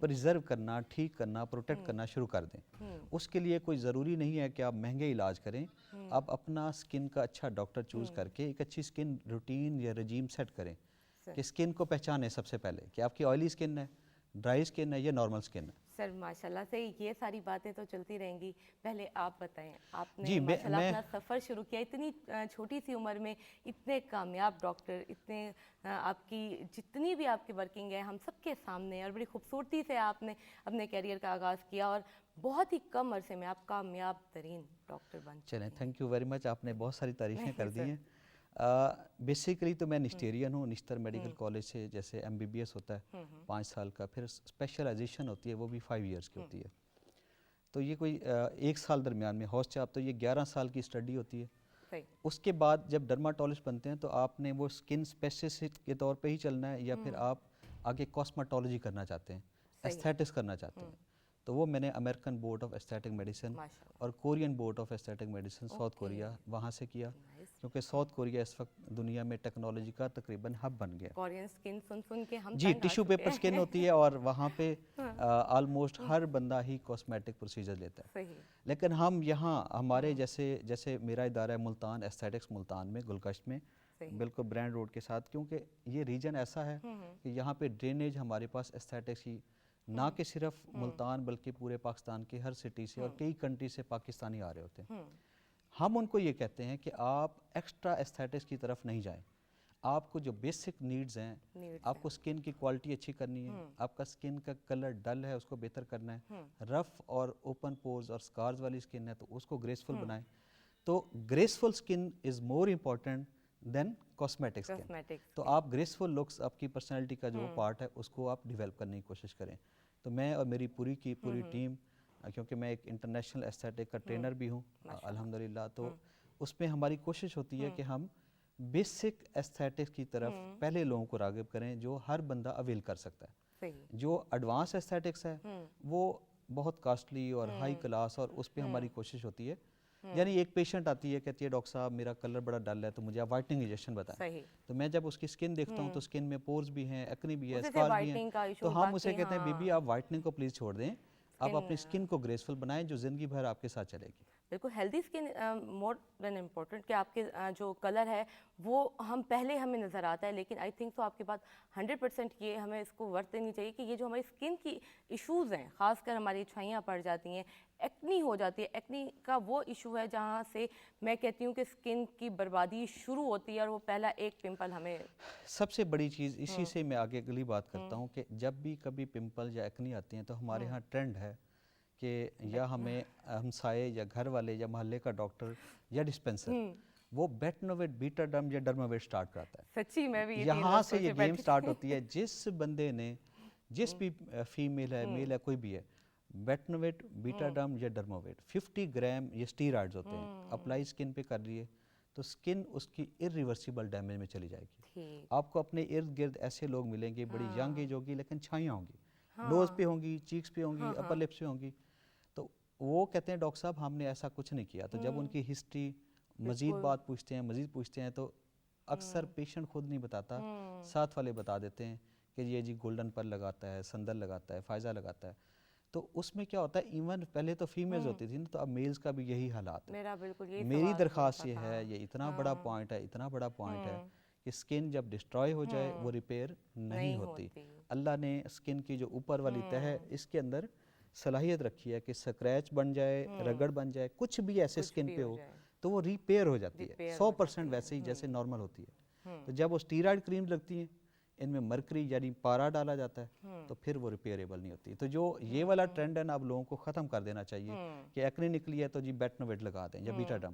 Preserve کرنا, ٹھیک کرنا, پروٹیکٹ کرنا شروع کر دیں. اس کے لیے کوئی ضروری نہیں ہے کہ آپ مہنگے علاج کریں, آپ اپنا اسکن کا اچھا ڈاکٹر چوز کر کے ایک اچھی اسکن روٹین یا رجیم سیٹ کریں کہ اسکن کو پہچانیں سب سے پہلے کہ آپ کی آئلی اسکن ہے, ڈرائی اسکن ہے یا نارمل اسکن ہے. سر ماشاءاللہ سے یہ ساری باتیں تو چلتی رہیں گی, پہلے آپ بتائیں, آپ نے جی ماشاءاللہ میں اپنا سفر شروع کیا اتنی چھوٹی سی عمر میں, اتنے کامیاب ڈاکٹر, اتنے آپ کی جتنی بھی آپ کی ورکنگ ہے ہم سب کے سامنے, اور بڑی خوبصورتی سے آپ نے اپنے کیریئر کا آغاز کیا اور بہت ہی کم عرصے میں آپ کامیاب ترین ڈاکٹر بن چکے ہیں. چلیں تھینک یو ویری مچ, آپ نے بہت ساری تعریفیں کر دی ہیں. بیسیکلی تو میں نشتیرین ہوں, نشتر میڈیکل کالج سے جیسے MBBS ہوتا ہے 5 سال کا, پھر اسپیشلائزیشن ہوتی ہے وہ بھی 5 ایئرس کی ہوتی ہے. تو یہ کوئی 1 سال درمیان میں ہاؤس چاپ, تو یہ 11 سال کی اسٹڈی ہوتی ہے. اس کے بعد جب ڈرماٹولوجسٹ بنتے ہیں تو آپ نے وہ اسکن اسپیشلسٹ کے طور پہ ہی چلنا ہے یا پھر آپ آگے کاسمیٹولوجی کرنا چاہتے ہیں, ایستھیٹکس کرنا چاہتے ہیں. تو وہ میں نے American board of aesthetic medicine اور Korean board of aesthetic medicine South Korea وہاں سے کیا, کیونکہ ساؤتھ کوریا اس وقت دنیا میں ٹیکنالوجی کا تقریباً ہب بن گیا. کورین سکن سن کے ہم جی, ٹیشو پیپر سکن ہوتی ہے اور وہاں پہ آلموسٹ ہر بندہ ہی کاسمیٹک پروسیجر لیتا ہے. لیکن ہم یہاں ہمارے جیسے میرا ادارہ ہے ملتان ایستھیٹکس ملتان میں گلکشت میں, بالکل برینڈ روڈ کے ساتھ, کیونکہ یہ ریجن ایسا ہے کہ یہاں پہ ڈرینیج ہمارے پاس ایستھیٹکس کی نہ کہ صرف ملتان بلکہ پورے پاکستان کی ہر سٹی سے اور کئی کنٹری سے پاکستانی آ رہے ہوتے ہیں. ہم ان کو یہ کہتے ہیں کہ آپ ایکسٹرا ایستھیٹکس کی طرف نہیں جائیں, آپ کو جو بیسک نیڈز ہیں, آپ کو اسکن کی کوالٹی اچھی کرنی ہے, آپ کا اسکن کا کلر ڈل ہے اس کو بہتر کرنا ہے, رف اور اوپن پورز اور سکارز والی اسکن ہے تو اس کو گریسفل بنائیں. تو graceful skin is more important than cosmetic skin. تو آپ گریسفل لکس, آپ کی پرسنالٹی کا جو پارٹ ہے اس کو آپ ڈیولپ کرنے کی کوشش کریں. تو میں اور میری پوری ٹیم, کیونکہ میں ایک انٹرنیشنل ایستھیٹک کا ٹرینر بھی ہوں الحمدللہ, تو اس میں ہماری کوشش ہوتی ہے کہ ہم بیسک ایستھیٹکس کی طرف پہلے لوگوں کو راغب کریں جو ہر بندہ اویل کر سکتا ہے. جو ایڈوانس ایستھیٹکس ہے وہ بہت کاسٹلی اور ہائی کلاس, اور اس پہ ہماری کوشش ہوتی ہے. یعنی ایک پیشنٹ آتی ہے کہتی ہے ڈاکٹر صاحب میرا کلر بڑا ڈل ہے تو مجھے آپ وائٹننگ انجیکشن بتائیں. تو میں جب اس کی اسکن دیکھتا ہوں تو اسکن میں پورز بھی ہیں, ایکنی بھی ہے, اسکار بھی ہیں, تو ہم اسے کہتے ہیں بی بی آپ وائٹننگ کو پلیز چھوڑ دیں, آپ اپنی اسکن کو گریسفل بنائیں جو زندگی بھر آپ کے ساتھ چلے گی. بالکل ہیلدی اسکن مور دین امپورٹنٹ, کہ آپ کے جو کلر ہے وہ ہمیں نظر آتا ہے, لیکن آئی تھنک تو آپ کے بات 100% یہ ہمیں اس کو ورت دینی چاہیے کہ یہ جو ہماری اسکن کی ایشوز ہیں, خاص کر ہماری چھائیاں پڑ جاتی ہیں, ایکنی ہو جاتی ہے, ایکنی کا وہ ایشو ہے جہاں سے میں کہتی ہوں کہ اسکن کی بربادی شروع ہوتی ہے, اور وہ پہلا ایک پمپل ہمیں سب سے بڑی چیز اسی سے میں آگے اگلی بات کرتا ہوں کہ جب بھی کبھی پمپل یا ایکنی آتی ہیں تو ہمارے ہاں ٹرینڈ ہے کہ یا ہمیں ہمسائے یا گھر والے یا محلے کا ڈاکٹر یا ڈسپینسر وہ بیٹنوویٹ بیٹاڈرم یا ڈرماویٹ سٹارٹ کراتا ہے. سچی میں بھی یہاں سے یہ گیم سٹارٹ ہوتی ہے. جس بندے نے, جس بھی فیمیل ہے میل ہے کوئی بھی ہے, بیٹنوویٹ بیٹاڈرم یا ڈرماویٹ 50 گرام یہ اسٹیرائڈز ہوتے ہیں, اپلائی اسکن پہ کر لیے تو اسکن اس کی irreversible ڈیمیج میں چلی جائے گی. آپ کو اپنے ارد گرد ایسے لوگ ملیں گے, بڑی ینگ ایج ہوگی لیکن چھائیاں ہوں گی, نوز پہ ہوں گی, چیکس پہ ہوں گی, اپر لپس پہ ہوں گی. تو وہ کہتے ہیں ڈاکٹر صاحب ہم نے ایسا کچھ نہیں کیا. تو جب ان کی ہسٹری مزید بات پوچھتے ہیں تو اکثر پیشنٹ خود نہیں بتاتا, ساتھ والے بتا دیتے ہیں کہ یہ جی گولڈن پر لگاتا ہے, سندر لگاتا ہے, فائزہ لگاتا ہے. تو اس میں کیا ہوتا ہے, ایون پہلے تو فیمیلز ہوتی تھیں تو اب میلز کا بھی یہی حالات ہے. میری درخواست یہ ہے, یہ اتنا بڑا پوائنٹ ہے, اتنا بڑا پوائنٹ ہے کہ اسکن جب ڈسٹرائے ہو جائے وہ ریپیئر نہیں ہوتی. اللہ نے اسکن کی جو اوپر والی تہ ہے اس کے اندر صلاحیت رکھی ہے کہ سکریچ بن جائے, رگڑ بن جائے, کچھ بھی ایسے اسکن پہ ہو تو وہ ریپیئر ہو جاتی ہے 100% ویسے ہی جیسے نارمل ہوتی ہے. تو جب وہ اسٹیرائڈ کریم لگتی ہیں ان میں مرکری یعنی پارا ڈالا جاتا ہے تو پھر وہ ریپیئریبل نہیں ہوتی. تو جو یہ والا ٹرینڈ ہے نا اب لوگوں کو ختم کر دینا چاہیے کہ ایکنی نکلی ہے تو جی بیٹنوویٹ لگا دیں یا بیٹاڈرم.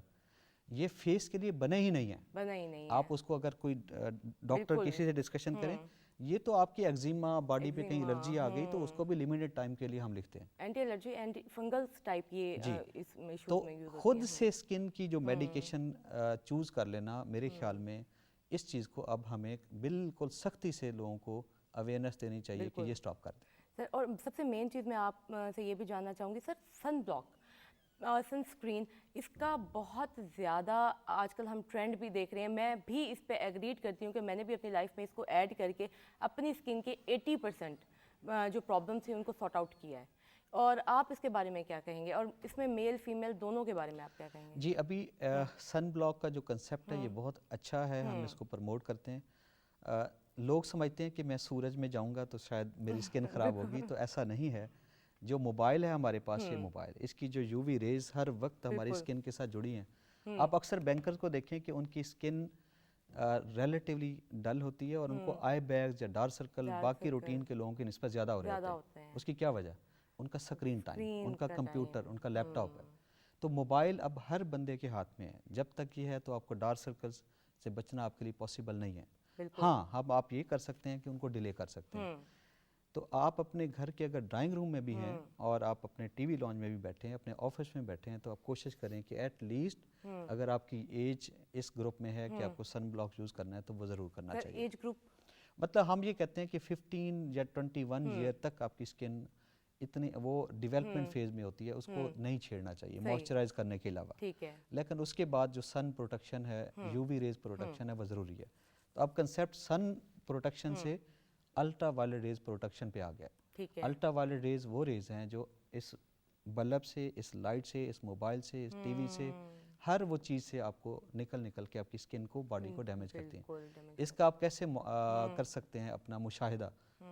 یہ فیس کے لیے بنے ہی نہیں ہیں. آپ اس کو اگر کوئی ڈاکٹر کسی سے ڈسکشن کریں, یہ تو آپ کی ایگزیما باڈی پہ کہیں الرجی آ گئی تو اس کو بھی لمیٹڈ ٹائم کے لیے ہم لکھتے ہیں اینٹی الرجی, اینٹی فنگلس ٹائپ یہ اس میں تو خود سے اسکن کی جو میڈیکیشن چوز کر لینا میرے خیال میں اس چیز کو اب ہمیں بالکل سختی سے لوگوں کو اویئرنیس دینی چاہیے کہ یہ سٹاپ کر دیں. سر اور سب سے مین چیز میں آپ سے یہ بھی جاننا چاہوں گی سر, سن بلاک, سن اسکرین, اس کا بہت زیادہ آج کل ہم ٹرینڈ بھی دیکھ رہے ہیں. میں بھی اس پہ ایگریڈ کرتی ہوں کہ میں نے بھی اپنی لائف میں اس کو ایڈ کر کے اپنی اسکن کے 80% جو پرابلم تھی ان کو سارٹ آؤٹ کیا ہے. اور آپ اس کے بارے میں کیا کہیں گے, اور اس میں میل فیمیل دونوں کے بارے میں آپ کیا کہیں گے؟ جی ابھی سن بلاک کا جو کنسیپٹ ہے یہ بہت اچھا ہے, ہم اس کو پروموٹ کرتے ہیں. لوگ سمجھتے ہیں کہ میں سورج میں جاؤں گا تو شاید میری اسکن خراب ہوگی, تو ایسا نہیں ہے. جو موبائل ہے ہمارے پاس, یہ موبائل اس کی جو یو وی ریز ہر وقت ہماری اسکن کے ساتھ جڑی ہیں. آپ اکثر بینکرز کو دیکھیں کہ ان کی اسکن ریلیٹیولی ڈل ہوتی ہے اور ان کو آئی بیگز یا ڈارک سرکل باقی روٹین کے لوگوں کی نسبت زیادہ ہو رہے ہوتے ہیں. اس کی کیا وجہ؟ ان کا سکرین ٹائم, ان کا کمپیوٹر, ان کا لیپ ٹاپ ہے. تو موبائل اب ہر بندے کے ہاتھ میں ہے. جب تک یہ ہے تو آپ کو ڈارک سرکلز سے بچنا آپ کے لیے پاسبل نہیں ہے. ہاں اب آپ یہ کر سکتے ہیں کہ ان کو ڈیلے کر سکتے ہیں. تو آپ اپنے گھر کے اگر ڈرائنگ روم میں بھی ہیں اور آپ اپنے ٹی وی لانچ میں بھی بیٹھے ہیں, اپنے آفس میں بیٹھے ہیں, تو آپ کوشش کریں کہ ایٹ لیسٹ اگر آپ کی ایج اس گروپ میں ہے کہ آپ کو سن بلاک یوز کرنا ہے تو وہ ضرور کرنا چاہیے. ایج گروپ مطلب ہم یہ کہتے ہیں کہ 15 یا 21 ایئر تک آپ کی اسکن اتنی وہ ڈیولپمنٹ فیز میں ہوتی ہے, اس کو نہیں چھیڑنا چاہیے موئسچرائز کرنے کے علاوہ. ٹھیک ہے. لیکن اس کے بعد جو سن پروٹیکشن ہے, یو وی ریز پروٹیکشن ہے, وہ ضروری ہے. تو اب کنسیپٹ سن پروٹیکشن سے الٹرا وائلٹ ریز پروٹیکشن پہ آ گیا. الٹرا وائلٹ ریز وہ ریز ہیں جو اس بلب سے, اس لائٹ سے, اس موبائل سے, اس ٹی وی سے, ہر وہ چیز سے آپ کو نکل کے آپ کی اسکن کو, باڈی کو ڈیمیج کرتی ہیں. اس کا آپ کیسے کر سکتے ہیں اپنا مشاہدہ؟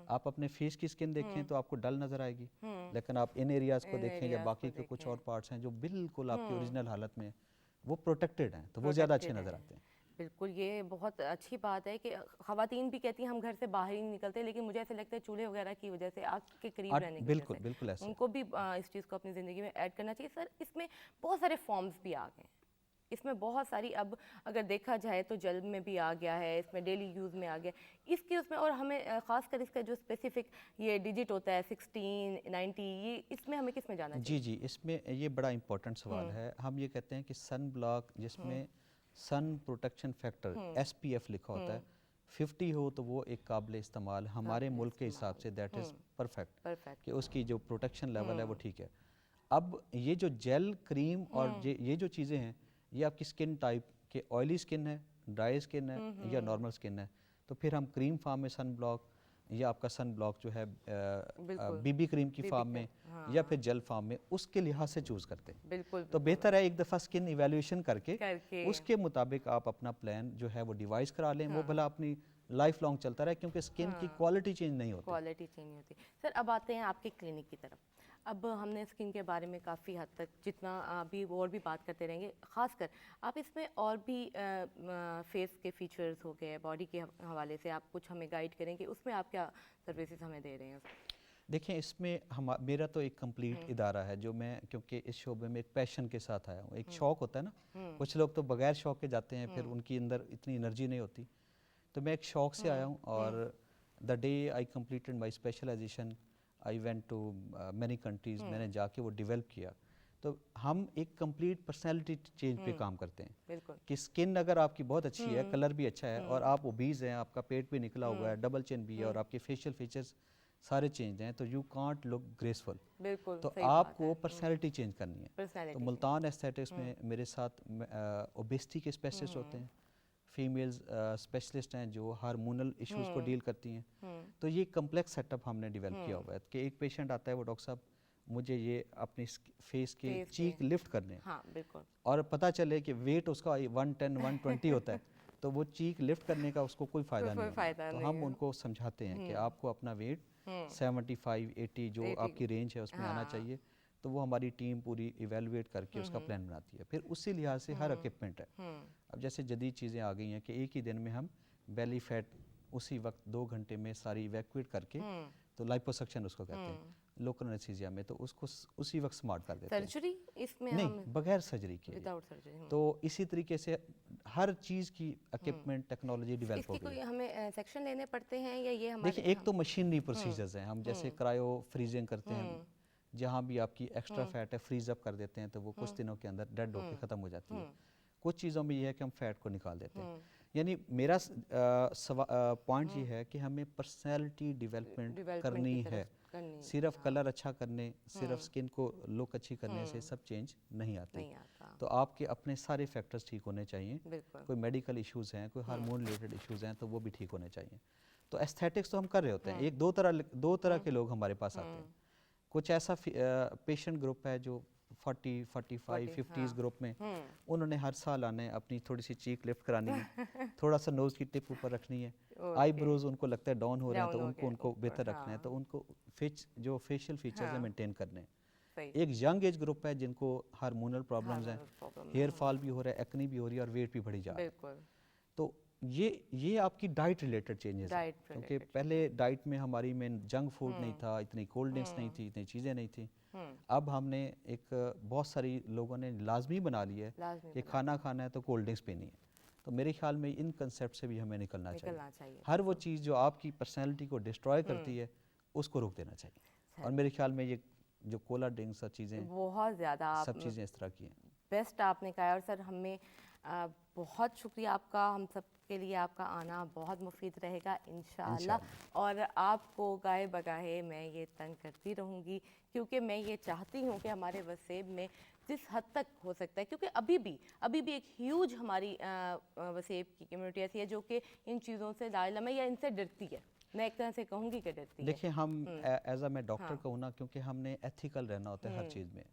آپ اپنے فیس کی اسکن دیکھیں تو آپ کو ڈل نظر آئے گی, لیکن آپ ان ایریاز کو دیکھیں یا باقی کے کچھ اور پارٹس ہیں جو بالکل آپ کی اوریجنل حالت میں وہ پروٹیکٹڈ ہیں, تو وہ زیادہ اچھے نظر آتے ہیں. بالکل, یہ بہت اچھی بات ہے کہ خواتین بھی کہتی ہیں ہم گھر سے باہر ہی نہیں نکلتے, لیکن مجھے ایسا لگتا ہے چولہے وغیرہ کی وجہ سے, آگ کے قریب رہنے کی وجہ سے ان کو بھی اس چیز کو اپنی زندگی میں ایڈ کرنا چاہیے. سر اس میں بہت سارے فارمز بھی آ گئے ہیں, اس میں بہت ساری, اب اگر دیکھا جائے تو جل میں بھی آ گیا ہے, اس میں ڈیلی یوز میں آ گیا اس کی, اس میں. اور ہمیں خاص کر اس کا جو اسپیسیفک یہ ڈیجٹ ہوتا ہے 16, 90, یہ اس میں ہمیں کس میں جانا چاہیے؟ جی اس میں یہ بڑا امپورٹنٹ سوال ہے. ہم یہ کہتے ہیں کہ سن بلاک جس میں sun protection factor S P F لکھا ہوتا ہے 50 ہو تو وہ ایک قابل استعمال ہمارے ملک کے حساب سے دیٹ از پرفیکٹ, کہ اس کی جو پروٹیکشن لیول ہے وہ ٹھیک ہے. اب یہ جو جیل, کریم اور یہ جو چیزیں ہیں, یہ آپ کی اسکن ٹائپ کہ آئلی اسکن ہے, ڈرائی اسکن ہے یا نارمل اسکن ہے, تو پھر ہم کریم فارم میں سن بلاک یا آپ کا سن بلاک جو ہے بی بی کریم کی فارم میں یا پھر جیل فارم میں, اس کے لحاظ سے چوز کرتے ہیں. بالکل, تو بہتر ہے ایک دفعہ اسکن ایویلیویشن کر کے اس کے مطابق آپ اپنا پلان جو ہے وہ ڈیوائز کرا لیں, وہ بھلا اپنی لائف لانگ چلتا رہے, کیونکہ اسکن کی کوالٹی چینج نہیں ہوتی. سر اب آتے ہیں آپ کے کلینک کی طرف. اب ہم نے اسکن کے بارے میں کافی حد تک جتنا ابھی اور بھی بات کرتے رہیں گے, خاص کر آپ اس میں اور بھی فیس کے فیچرز ہو گئے, باڈی کے حوالے سے آپ کچھ ہمیں گائیڈ کریں کہ اس میں آپ کیا سروسز ہمیں دے رہے ہیں؟ دیکھیں اس میں میرا تو ایک کمپلیٹ ادارہ ہے جو میں, کیونکہ اس شعبے میں ایک پیشن کے ساتھ آیا ہوں. ایک شوق ہوتا ہے نا, کچھ لوگ تو بغیر شوق کے جاتے ہیں, پھر ان کی اندر اتنی انرجی نہیں ہوتی. تو میں ایک شوق سے آیا ہوں, اور the day I completed my specialization I went to many countries, میں نے جا کے وہ ڈیولپ کیا. تو ہم ایک کمپلیٹ پرسنالٹی چینج پہ کام کرتے ہیں کہ اسکن اگر آپ کی بہت اچھی ہے, کلر بھی اچھا ہے, اور آپ اوبیز ہیں, آپ کا پیٹ بھی نکلا ہوا ہے, ڈبل چین بھی ہے, اور آپ کے فیشیل فیچرز سارے چینج ہیں, تو یو کانٹ لک گریسفل. تو آپ کو پرسنالٹی چینج کرنی ہے. تو ملتان ایستھیٹکس میں میرے ساتھ اوبیسٹی کے اسپیشلسٹ ہوتے ہیں, فیمیلز اسپیشلسٹ ہیں جو ہارمونل ایشوز کو ڈیل کرتی ہیں. تو یہ کمپلیکس سیٹ اپ ہم نے ڈیولپ کیا ہوا ہے کہ ایک پیشنٹ آتا ہے, وہ ڈاکٹر صاحب مجھے یہ اپنی فیس کے چیک لفٹ کرنے ہیں, اور پتہ چلے کہ ویٹ اس کا 110 120 ہوتا ہے, تو وہ چیک لفٹ کرنے کا اس کو کوئی فائدہ نہیں ہوتا. تو ہم ان کو سمجھاتے ہیں کہ آپ کو اپنا ویٹ 75 80 جو آپ کی رینج ہے اس میں آنا چاہیے. تو وہ ہماری ٹیم پوری ایویلویٹ کر کے اس کا پلان بناتی ہے. پھر اسی لحاظ سے ہر اکوپمنٹ ہے. اب جیسے جدید چیزیں آ گئی ہیں کہ ایک ہی دن میں ہم بیلی فیٹ اسی وقت 2 گھنٹے میں ساری ایویکویٹ کر کے, تو لائپوسکشن اس کو کہتے ہیں, لوکل انیستھیزیا میں, تو اس کو اسی وقت سمارٹ کر دیتے ہیں. سرجری اس میں نہیں, بغیر سرجری کے. تو اسی طریقے سے ہر چیز کی اکوپمنٹ ٹیکنالوجی ڈیولپ ہو گئی. اس کی کوئی ہمیں سیکشن لینے پڑتے ہیں یا یہ ہمارے؟ دیکھیں ایک تو مشینری پروسیجرز ہیں, ہم جیسے کرائیو فریزنگ کرتے ہیں, جہاں بھی آپ کی ایکسٹرا فیٹ ہے فریز اپ کر دیتے ہیں, تو وہ کچھ دنوں کے اندر ڈیڈ ہو کے ختم ہو جاتی ہے. کچھ چیزوں میں یہ ہے کہ ہم فیٹ کو نکال دیتے ہیں. یعنی میرا پوائنٹ یہ ہے کہ ہمیں پرسنالٹی ڈیولپمنٹ کرنی ہے. کرنی صرف کلر اچھا کرنے، صرف اسکن کو لک اچھی کرنے سے سب چینج نہیں آتی. نہیں آتا. تو آپ کے اپنے سارے فیکٹرز ٹھیک ہونے چاہیے. بالکل. کوئی میڈیکل ایشوز ہیں، کوئی ہارمون ریلیٹڈ ایشوز ہیں تو وہ بھی ٹھیک ہونے چاہیے. تو ایستھیٹکس تو ہم کر رہے ہوتے ہیں. ایک دو طرح کے لوگ ہمارے پاس آتے ہیں. کچھ ایسا پیشنٹ گروپ ہے جو 40 45 50 گروپ میں، انہوں نے ہر سال آنا ہے، اپنی تھوڑی سی چیک لفٹ کرانی ہے، تھوڑا سا نوز کی ٹپ اوپر رکھنی ہے، آئی بروز ان کو لگتا ہے ڈاؤن ہو رہے ہیں تو ان کو بہتر رکھنا ہے، تو ان کو جو فیشیل فیچرز ہیں مینٹین کرنے ہیں. ایک ینگ ایج گروپ ہے جن کو ہارمونل پرابلمز ہیں، ہیئر فال بھی ہو رہا ہے، ایکنی بھی ہو رہی ہے اور ویٹ بھی بڑھی جا رہا ہے. تو یہ آپ کی ڈائٹ ریلیٹڈ چینجز ہیں، کیونکہ پہلے ڈائٹ میں ہماری میں جنک فوڈ نہیں تھا، اتنی کولڈ ڈرنکس نہیں تھی، اتنی چیزیں نہیں تھیں. اب ہم نے ایک بہت ساری لوگوں نے لازمی بنا لی ہے کہ کھانا کھانا ہے تو کولڈ ڈرنکس پینی ہے. تو میرے خیال میں ان کنسیپٹ سے بھی ہمیں نکلنا چاہیے. ہر وہ چیز جو آپ کی پرسنالٹی کو ڈسٹروائے کرتی ہے اس کو روک دینا چاہیے. اور میرے خیال میں یہ جو کولا ڈرنکس اور چیزیں بہت زیادہ سب چیزیں اس طرح کی ہیں. بیسٹ آپ نے کہا. اور سر ہمیں بہت شکریہ آپ کا، ہم سب کے لیے آپ کا آنا بہت مفید رہے گا انشاءاللہ. اور آپ کو گاہے بگاہے میں یہ تنگ کرتی رہوں گی، کیونکہ میں یہ چاہتی ہوں کہ ہمارے وسیب میں جس حد تک ہو سکتا ہے، کیونکہ ابھی بھی ایک ہیوج ہماری وسیب کی کمیونٹی ایسی ہے جو کہ ان چیزوں سے لا علم ہے یا ان سے ڈرتی ہے. میں ایک طرح سے کہوں گی کہ ڈرتی ہے. دیکھیں ہم ایز اے میں ڈاکٹر کہوں نا، کیونکہ ہم نے ایتھیکل رہنا ہوتا ہے ہر چیز میں.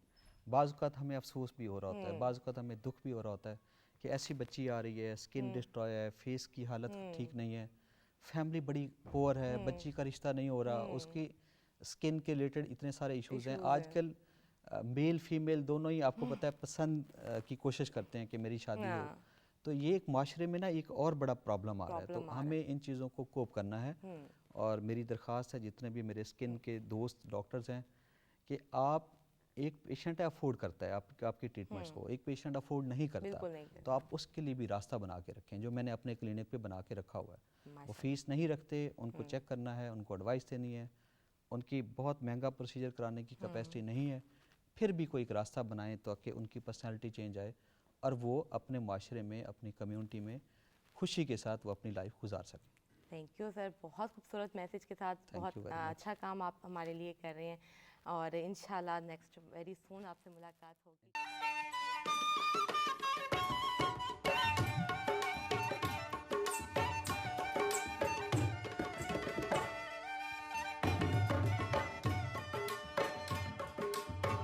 بعض اوقات ہمیں افسوس بھی ہو رہا ہوتا ہے، بعض اوقات ہمیں دکھ بھی ہو رہا ہوتا ہے کہ ایسی بچی آ رہی ہے، اسکن ڈسٹروائے ہے، فیس کی حالت ٹھیک نہیں ہے، فیملی بڑی پور ہے، بچی کا رشتہ نہیں ہو رہا، اس کی اسکن کے ریلیٹڈ اتنے سارے ایشوز ہیں. آج کل میل فیمیل دونوں ہی آپ کو پتہ ہے پسند کی کوشش کرتے ہیں کہ میری شادی ہو. تو یہ ایک معاشرے میں نا ایک اور بڑا پرابلم آ رہا ہے. تو ہمیں ان چیزوں کو کوپ کرنا ہے. اور میری درخواست ہے جتنے بھی میرے اسکن کے دوست ڈاکٹرز ہیں کہ آپ، ایک پیشنٹ ہے افورڈ کرتا ہے آپ کی ٹریٹمنٹس کو، ایک پیشنٹ افورڈ نہیں کرتا، تو آپ اس کے لیے بھی راستہ بنا کے رکھیں، جو میں نے اپنے کلینک پہ بنا کے رکھا ہوا ہے. وہ فیس نہیں رکھتے، ان کو چیک کرنا ہے، ان کو ایڈوائس دینی ہے. ان کی بہت مہنگا پروسیجر کرانے کی کیپیسٹی نہیں ہے، پھر بھی کوئی ایک راستہ بنائیں تاکہ ان کی پرسنالٹی چینج آئے اور وہ اپنے معاشرے میں، اپنی کمیونٹی میں خوشی کے ساتھ وہ اپنی لائف گزار سکیں. تھینک یو سر، بہت خوبصورت میسیج کے ساتھ بہت اچھا کام آپ ہمارے لیے کر رہے ہیں. اور انشاءاللہ نیکسٹ ویری سون آپ سے ملاقات ہوگی.